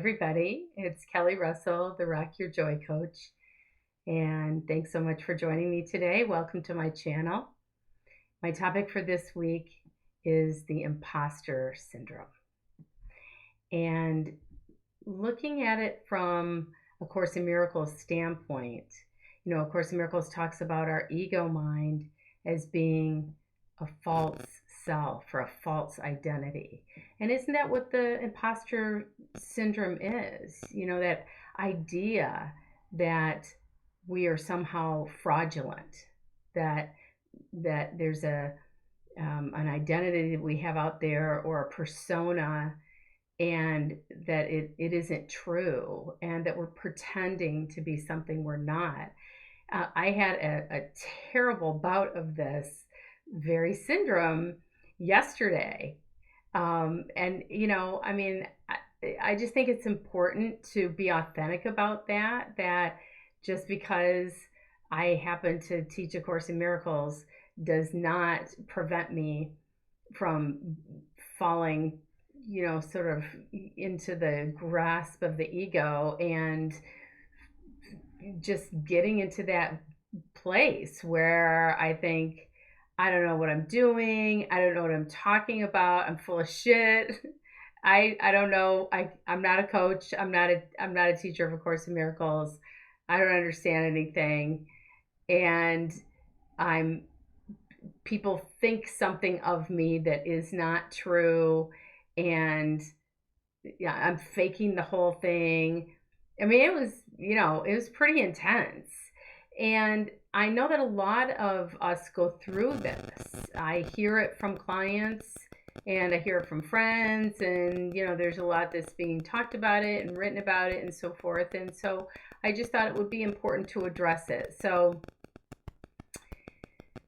everybody. It's Kelly Russell, the Rock Your Joy Coach. And thanks so much for joining me today. Welcome to my channel. My topic for this week is the imposter syndrome. And looking at it from A Course in Miracles standpoint, A Course in Miracles talks about our ego mind as being a false self or a false identity. And isn't that what the imposter syndrome is? That idea that we are somehow fraudulent, that there's an identity that we have out there or a persona, and that it isn't true, and that we're pretending to be something we're not. I had a terrible bout of this very syndrome yesterday. I just think it's important to be authentic about that just because I happen to teach A Course in Miracles does not prevent me from falling, sort of into the grasp of the ego and just getting into that place where I think, I don't know what I'm doing. I don't know what I'm talking about. I'm full of shit. I don't know. I'm not a coach. I'm not a teacher of A Course in Miracles. I don't understand anything. And people think something of me that is not true. And yeah, I'm faking the whole thing. I mean, it was pretty intense. And I know that a lot of us go through this. I hear it from clients and I hear it from friends, and there's a lot that's being talked about it and written about it and so forth. And so I just thought it would be important to address it. So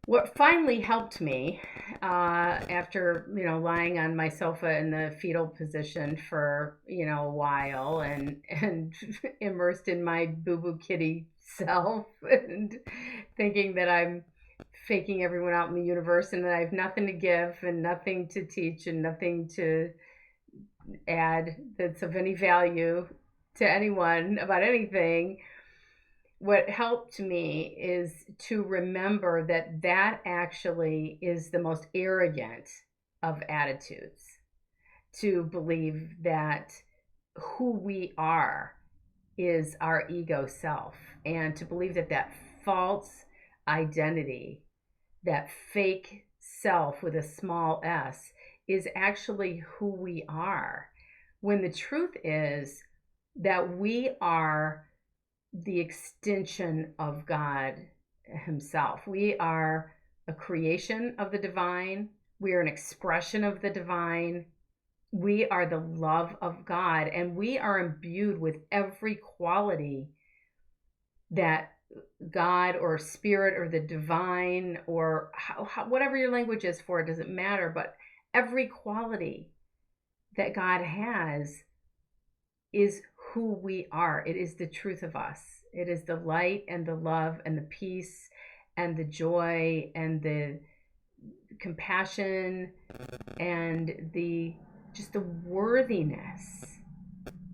what finally helped me after lying on my sofa in the fetal position for a while and immersed in my boo-boo kitty self and thinking that I'm faking everyone out in the universe and that I have nothing to give and nothing to teach and nothing to add that's of any value to anyone about anything. What helped me is to remember that actually is the most arrogant of attitudes, to believe that who we are is our ego self, and to believe that false identity, that fake self with a small s, is actually who we are, when the truth is that we are the extension of God himself. We are a creation of the divine. We are an expression of the divine. We are the love of God, and we are imbued with every quality that God or spirit or the divine, or whatever your language is for it, doesn't matter, but every quality that God has is who we are. It is the truth of us. It is the light and the love and the peace and the joy and the compassion and the worthiness.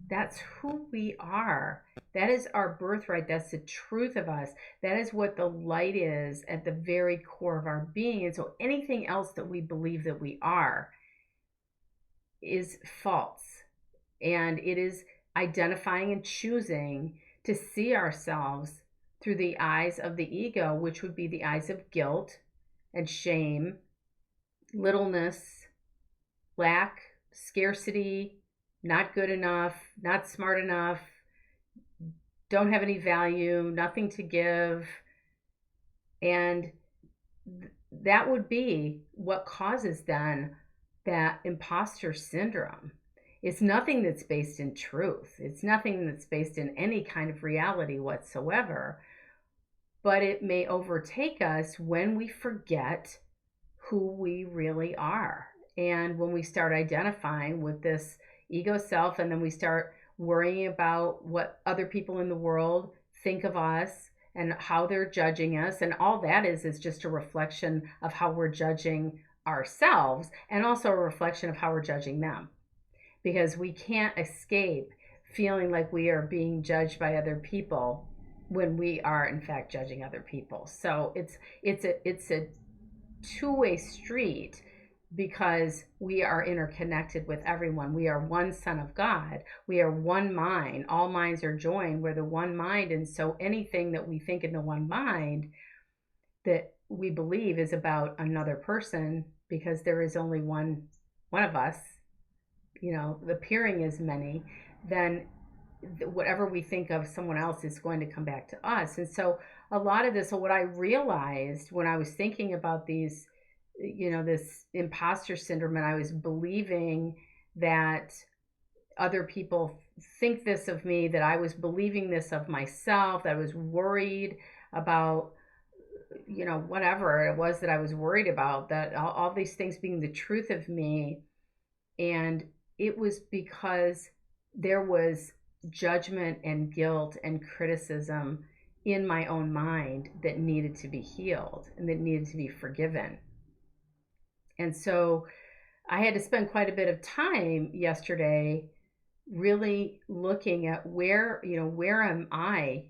That's who we are. That is our birthright. That's the truth of us. That is what the light is at the very core of our being. And so anything else that we believe that we are is false. And it is identifying and choosing to see ourselves through the eyes of the ego, which would be the eyes of guilt and shame, littleness, lack, scarcity, not good enough, not smart enough, don't have any value, nothing to give. And that would be what causes then that imposter syndrome. It's nothing that's based in truth. It's nothing that's based in any kind of reality whatsoever. But it may overtake us when we forget who we really are. And when we start identifying with this ego self, and then we start worrying about what other people in the world think of us and how they're judging us. And all that is just a reflection of how we're judging ourselves, and also a reflection of how we're judging them. Because we can't escape feeling like we are being judged by other people when we are in fact judging other people. So it's a two-way street because we are interconnected with everyone. We are one son of God. We are one mind. All minds are joined. We're the one mind. And so anything that we think in the one mind that we believe is about another person, because there is only one of us, appearing as many, then whatever we think of someone else is going to come back to us. And so a lot of this, so what I realized when I was thinking about these, this imposter syndrome, and I was believing that other people think this of me, that I was believing this of myself, that I was worried about, whatever it was that I was worried about, that all these things being the truth of me. And it was because there was judgment and guilt and criticism in my own mind that needed to be healed and that needed to be forgiven. And so I had to spend quite a bit of time yesterday really looking at where am I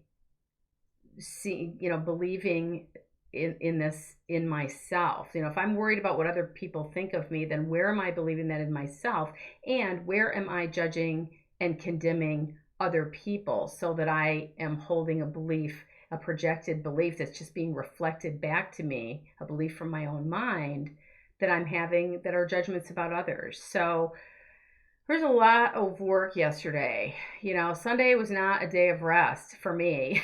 believing in this in myself. If I'm worried about what other people think of me, then where am I believing that in myself? And where am I judging and condemning other people so that I am holding a belief, a projected belief that's just being reflected back to me, a belief from my own mind that I'm having that are judgments about others. So there's a lot of work yesterday. Sunday was not a day of rest for me.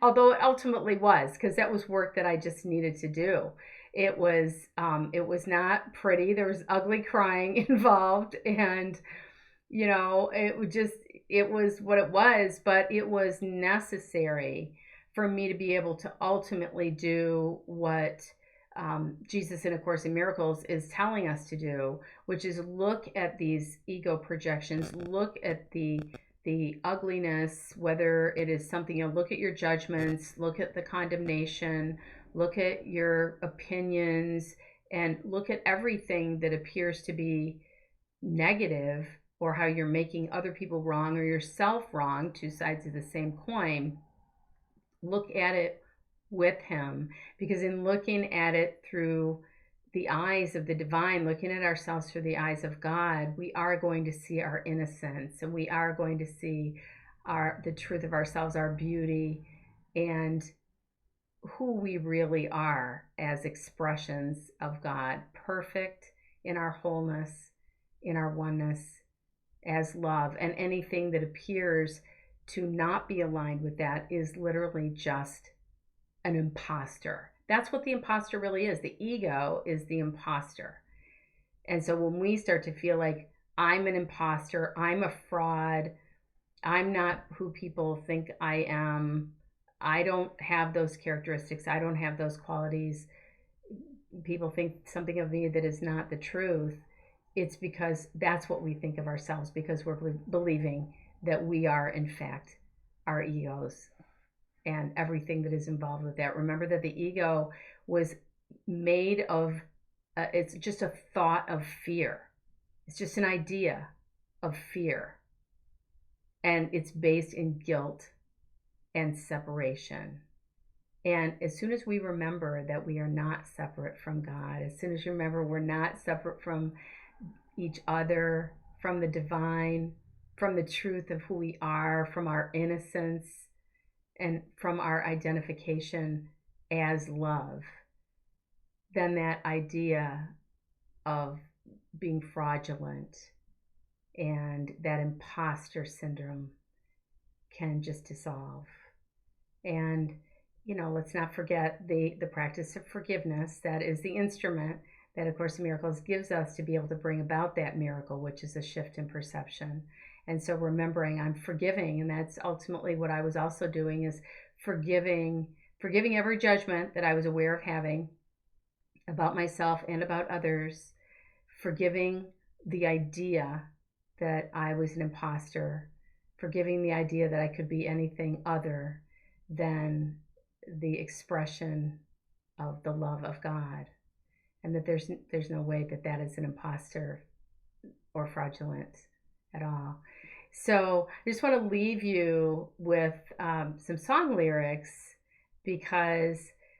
Although it ultimately was, because that was work that I just needed to do. It was not pretty. There was ugly crying involved, and it was what it was, but it was necessary for me to be able to ultimately do what Jesus in A Course in Miracles is telling us to do, which is look at these ego projections, look at the ugliness, whether it is something, look at your judgments, look at the condemnation, look at your opinions, and look at everything that appears to be negative, or how you're making other people wrong or yourself wrong, two sides of the same coin. Look at it with him, because in looking at it through the eyes of the divine, looking at ourselves through the eyes of God, we are going to see our innocence, and we are going to see the truth of ourselves, our beauty, and who we really are as expressions of God, perfect in our wholeness, in our oneness, as love. And anything that appears to not be aligned with that is literally just an imposter. That's what the imposter really is. The ego is the imposter. And so when we start to feel like I'm an imposter, I'm a fraud, I'm not who people think I am, I don't have those characteristics, I don't have those qualities, people think something of me that is not the truth, it's because that's what we think of ourselves, because we're believing that we are in fact our egos and everything that is involved with that. Remember that the ego was made of, it's just a thought of fear. It's just an idea of fear. And it's based in guilt and separation. And as soon as we remember that we are not separate from God, as soon as you remember we're not separate from each other, from the divine, from the truth of who we are, from our innocence, and from our identification as love, then that idea of being fraudulent and that imposter syndrome can just dissolve. And let's not forget the practice of forgiveness. That is the instrument that A Course in Miracles gives us to be able to bring about that miracle, which is a shift in perception. And so remembering I'm forgiving, and that's ultimately what I was also doing, is forgiving every judgment that I was aware of having about myself and about others, forgiving the idea that I was an imposter, forgiving the idea that I could be anything other than the expression of the love of God, and that there's no way that is an imposter or fraudulent at all. So I just want to leave you with some song lyrics, because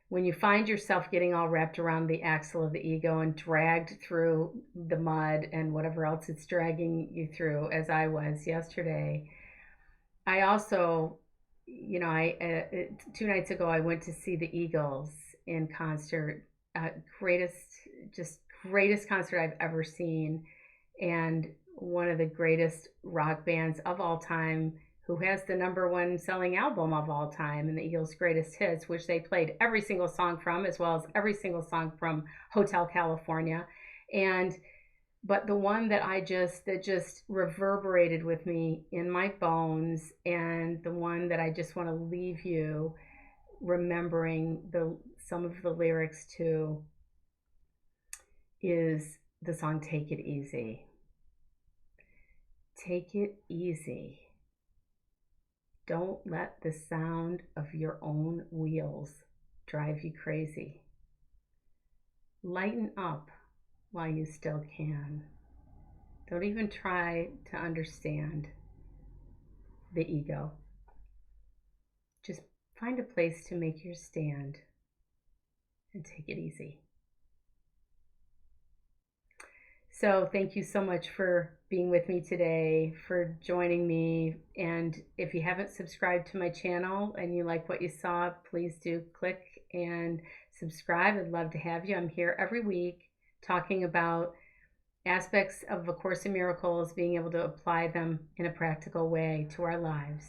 when you find yourself getting all wrapped around the axle of the ego and dragged through the mud and whatever else it's dragging you through, as I was yesterday, I also, I 2 nights ago I went to see the Eagles in concert. Greatest, just greatest concert I've ever seen, and one of the greatest rock bands of all time, who has the number one selling album of all time and the Eagles' greatest hits, which they played every single song from, as well as every single song from Hotel California. And but the one that just reverberated with me in my bones, and the one that I just want to leave you remembering the some of the lyrics to, is the song Take It Easy. Take it easy. Don't let the sound of your own wheels drive you crazy. Lighten up while you still can. Don't even try to understand the ego. Just find a place to make your stand and take it easy. So thank you so much for being with me today, for joining me. And if you haven't subscribed to my channel and you like what you saw, please do click and subscribe. I'd love to have you. I'm here every week talking about aspects of A Course in Miracles, being able to apply them in a practical way to our lives.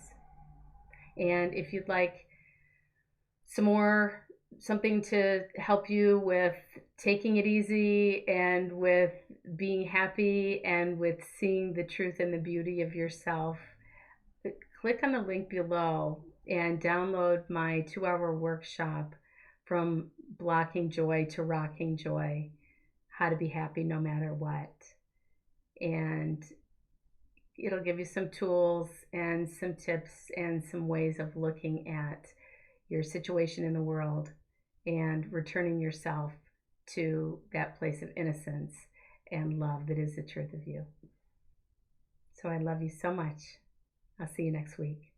And if you'd like something to help you with taking it easy, and with being happy, and with seeing the truth and the beauty of yourself, click on the link below and download my 2-hour workshop, From Blocking Joy to Rocking Joy: How to Be Happy No Matter What. And it'll give you some tools and some tips and some ways of looking at your situation in the world and returning yourself to that place of innocence and love that is the truth of you. So I love you so much. I'll see you next week.